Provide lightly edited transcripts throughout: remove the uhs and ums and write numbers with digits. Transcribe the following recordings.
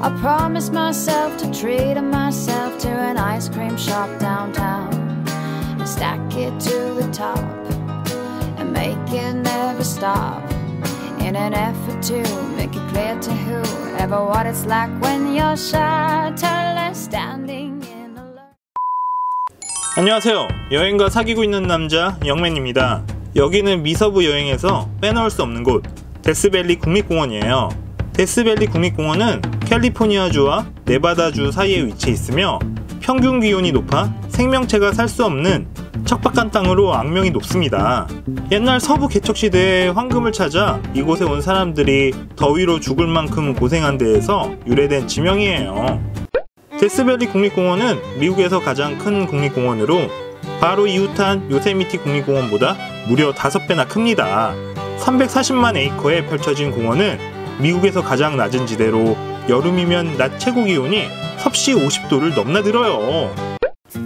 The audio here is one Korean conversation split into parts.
I promised myself to treat myself to an ice cream shop downtown and stack it to the top and make it never stop in an effort to make it clear to whoever what it's like when you're shirtless standing in a 안녕하세요. 여행과 사귀고 있는 남자 영맨입니다. 여기는 미서부 여행에서 빼놓을 수 없는 곳 데스밸리 국립공원이에요. 데스밸리 국립공원은 캘리포니아주와 네바다주 사이에 위치해 있으며 평균 기온이 높아 생명체가 살 수 없는 척박한 땅으로 악명이 높습니다. 옛날 서부 개척시대에 황금을 찾아 이곳에 온 사람들이 더위로 죽을 만큼 고생한 데에서 유래된 지명이에요. 데스밸리 국립공원은 미국에서 가장 큰 국립공원으로 바로 이웃한 요세미티 국립공원보다 무려 5배나 큽니다. 340만 에이커에 펼쳐진 공원은 미국에서 가장 낮은 지대로 여름이면 낮 최고 기온이 섭씨 50도를 넘나들어요.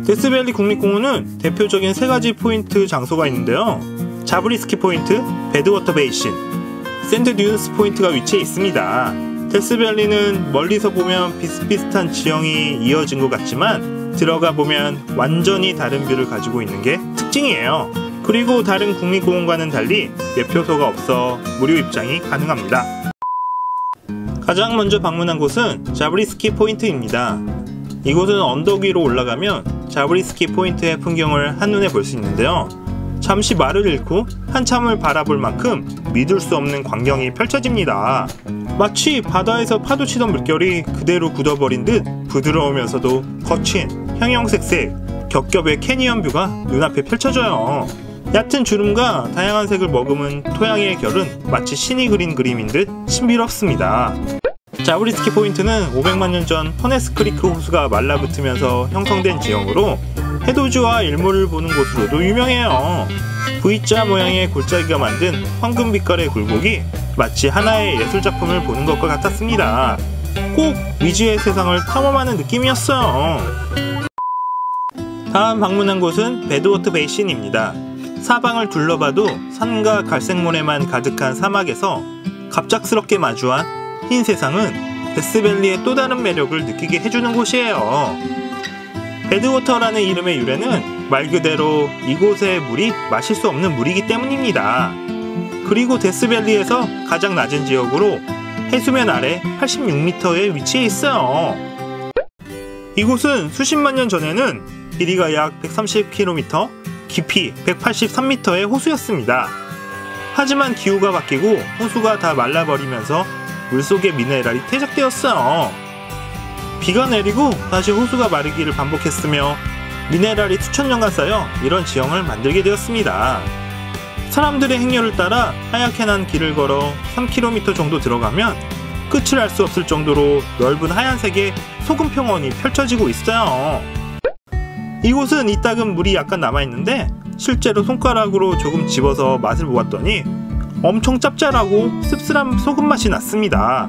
데스밸리 국립공원은 대표적인 3가지 포인트 장소가 있는데요. 자브리스키 포인트, 배드워터 베이신, 샌드 듀운스 포인트가 위치해 있습니다. 데스밸리는 멀리서 보면 비슷비슷한 지형이 이어진 것 같지만 들어가 보면 완전히 다른 뷰를 가지고 있는 게 특징이에요. 그리고 다른 국립공원과는 달리 매표소가 없어 무료 입장이 가능합니다. 가장 먼저 방문한 곳은 자브리스키 포인트입니다. 이곳은 언덕 위로 올라가면 자브리스키 포인트의 풍경을 한눈에 볼 수 있는데요. 잠시 말을 잃고 한참을 바라볼 만큼 믿을 수 없는 광경이 펼쳐집니다. 마치 바다에서 파도치던 물결이 그대로 굳어버린 듯 부드러우면서도 거친 형형색색 겹겹의 캐니언 뷰가 눈앞에 펼쳐져요. 얕은 주름과 다양한 색을 머금은 토양의 결은 마치 신이 그린 그림인 듯 신비롭습니다. 자브리스키 포인트는 500만 년 전 퍼네스 크리크 호수가 말라붙으면서 형성된 지형으로 해돋이와 일몰을 보는 곳으로도 유명해요. V자 모양의 골짜기가 만든 황금 빛깔의 굴곡이 마치 하나의 예술작품을 보는 것과 같았습니다. 꼭 미지의 세상을 탐험하는 느낌이었어요. 다음 방문한 곳은 배드워터 베이신입니다. 사방을 둘러봐도 산과 갈색모래만 가득한 사막에서 갑작스럽게 마주한 흰 세상은 데스밸리의 또 다른 매력을 느끼게 해주는 곳이에요. 배드워터라는 이름의 유래는 말 그대로 이곳의 물이 마실 수 없는 물이기 때문입니다. 그리고 데스밸리에서 가장 낮은 지역으로 해수면 아래 86m에 위치해 있어요. 이곳은 수십만 년 전에는 길이가 약 130km, 깊이 183m의 호수였습니다. 하지만 기후가 바뀌고 호수가 다 말라버리면서 물속의 미네랄이 퇴적되었어요. 비가 내리고 다시 호수가 마르기를 반복했으며 미네랄이 수천 년간 쌓여 이런 지형을 만들게 되었습니다. 사람들의 행렬을 따라 하얗게 난 길을 걸어 3km 정도 들어가면 끝을 알 수 없을 정도로 넓은 하얀색의 소금 평원이 펼쳐지고 있어요. 이곳은 이따금 물이 약간 남아있는데 실제로 손가락으로 조금 집어서 맛을 보았더니 엄청 짭짤하고 씁쓸한 소금 맛이 났습니다.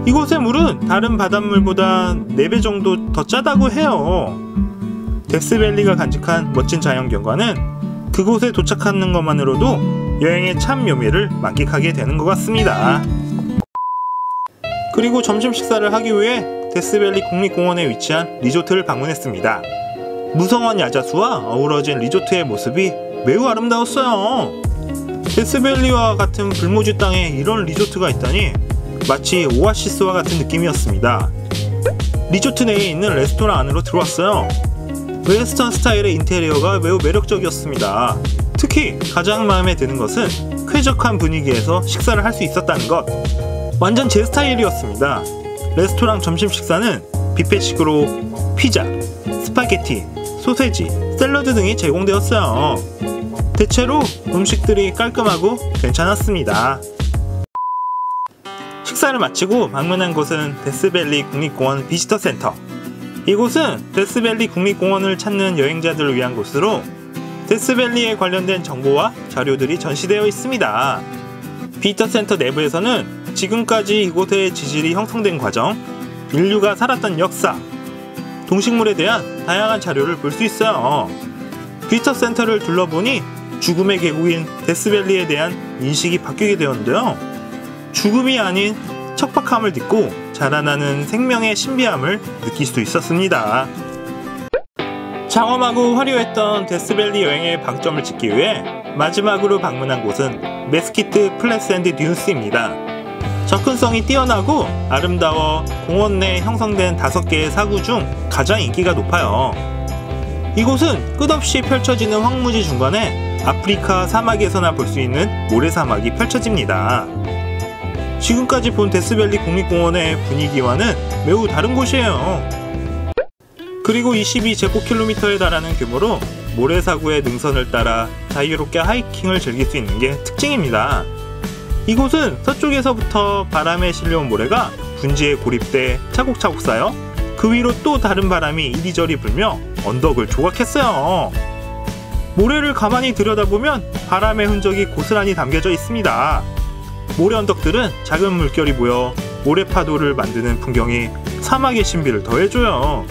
이곳의 물은 다른 바닷물보다 4배 정도 더 짜다고 해요. 데스밸리가 간직한 멋진 자연경관은 그곳에 도착하는 것만으로도 여행의 참 묘미를 만끽하게 되는 것 같습니다. 그리고 점심 식사를 하기 위해 데스밸리 국립공원에 위치한 리조트를 방문했습니다. 무성한 야자수와 어우러진 리조트의 모습이 매우 아름다웠어요. 데스밸리와 같은 불모지 땅에 이런 리조트가 있다니 마치 오아시스와 같은 느낌이었습니다. 리조트 내에 있는 레스토랑 안으로 들어왔어요. 웨스턴 스타일의 인테리어가 매우 매력적이었습니다. 특히 가장 마음에 드는 것은 쾌적한 분위기에서 식사를 할 수 있었다는 것. 완전 제 스타일이었습니다. 레스토랑 점심 식사는 뷔페식으로 피자, 스파게티, 소세지, 샐러드 등이 제공되었어요. 대체로 음식들이 깔끔하고 괜찮았습니다. 식사를 마치고 방문한 곳은 데스밸리 국립공원 비지터 센터. 이곳은 데스밸리 국립공원을 찾는 여행자들을 위한 곳으로 데스밸리에 관련된 정보와 자료들이 전시되어 있습니다. 비지터 센터 내부에서는 지금까지 이곳의 지질이 형성된 과정, 인류가 살았던 역사, 동식물에 대한 다양한 자료를 볼 수 있어요. 비지터 센터를 둘러보니 죽음의 계곡인 데스밸리에 대한 인식이 바뀌게 되었는데요. 죽음이 아닌 척박함을 딛고 자라나는 생명의 신비함을 느낄 수 있었습니다. 장엄하고 화려했던 데스밸리 여행의 방점을 찍기 위해 마지막으로 방문한 곳은 메스키트 플랫샌드 듀스입니다. 접근성이 뛰어나고 아름다워 공원 내 형성된 5개의 사구 중 가장 인기가 높아요. 이곳은 끝없이 펼쳐지는 황무지 중간에 아프리카 사막에서나 볼 수 있는 모래사막이 펼쳐집니다. 지금까지 본 데스밸리 국립공원의 분위기와는 매우 다른 곳이에요. 그리고 22제곱킬로미터에 달하는 규모로 모래사구의 능선을 따라 자유롭게 하이킹을 즐길 수 있는 게 특징입니다. 이곳은 서쪽에서부터 바람에 실려온 모래가 분지에 고립돼 차곡차곡 쌓여 그 위로 또 다른 바람이 이리저리 불며 언덕을 조각했어요. 모래를 가만히 들여다보면 바람의 흔적이 고스란히 담겨져 있습니다. 모래 언덕들은 작은 물결이 모여 모래파도를 만드는 풍경이 사막의 신비를 더해줘요.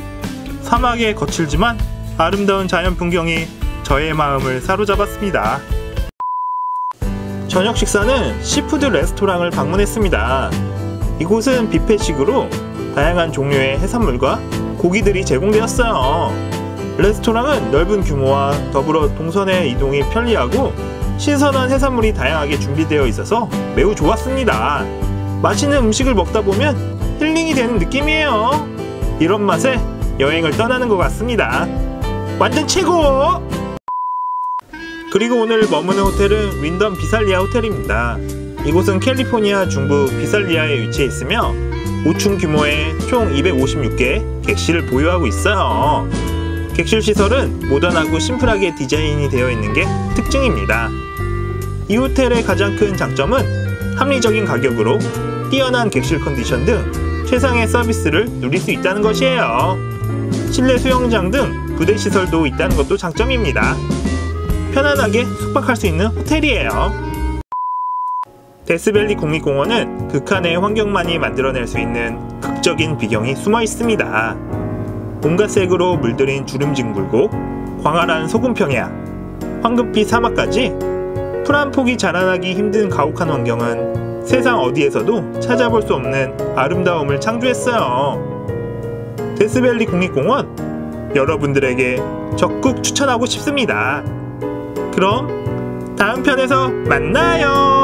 사막의 거칠지만 아름다운 자연 풍경이 저의 마음을 사로잡았습니다. 저녁 식사는 시푸드 레스토랑을 방문했습니다. 이곳은 뷔페식으로 다양한 종류의 해산물과 고기들이 제공되었어요. 레스토랑은 넓은 규모와 더불어 동선의 이동이 편리하고 신선한 해산물이 다양하게 준비되어 있어서 매우 좋았습니다. 맛있는 음식을 먹다 보면 힐링이 되는 느낌이에요. 이런 맛에 여행을 떠나는 것 같습니다. 완전 최고! 그리고 오늘 머무는 호텔은 윈덤 비살리아 호텔입니다. 이곳은 캘리포니아 중부 비살리아에 위치해 있으며 5층 규모의 총 256개의 객실을 보유하고 있어요. 객실 시설은 모던하고 심플하게 디자인이 되어 있는 게 특징입니다. 이 호텔의 가장 큰 장점은 합리적인 가격으로 뛰어난 객실 컨디션 등 최상의 서비스를 누릴 수 있다는 것이에요. 실내 수영장 등 부대 시설도 있다는 것도 장점입니다. 편안하게 숙박할 수 있는 호텔이에요. 데스밸리 국립공원은 극한의 환경만이 만들어낼 수 있는 극적인 비경이 숨어 있습니다. 온갖 색으로 물들인 주름진 굴곡, 광활한 소금평야, 황금빛 사막까지 풀 한 폭이 자라나기 힘든 가혹한 환경은 세상 어디에서도 찾아볼 수 없는 아름다움을 창조했어요. 데스밸리 국립공원 여러분들에게 적극 추천하고 싶습니다. 그럼 다음 편에서 만나요.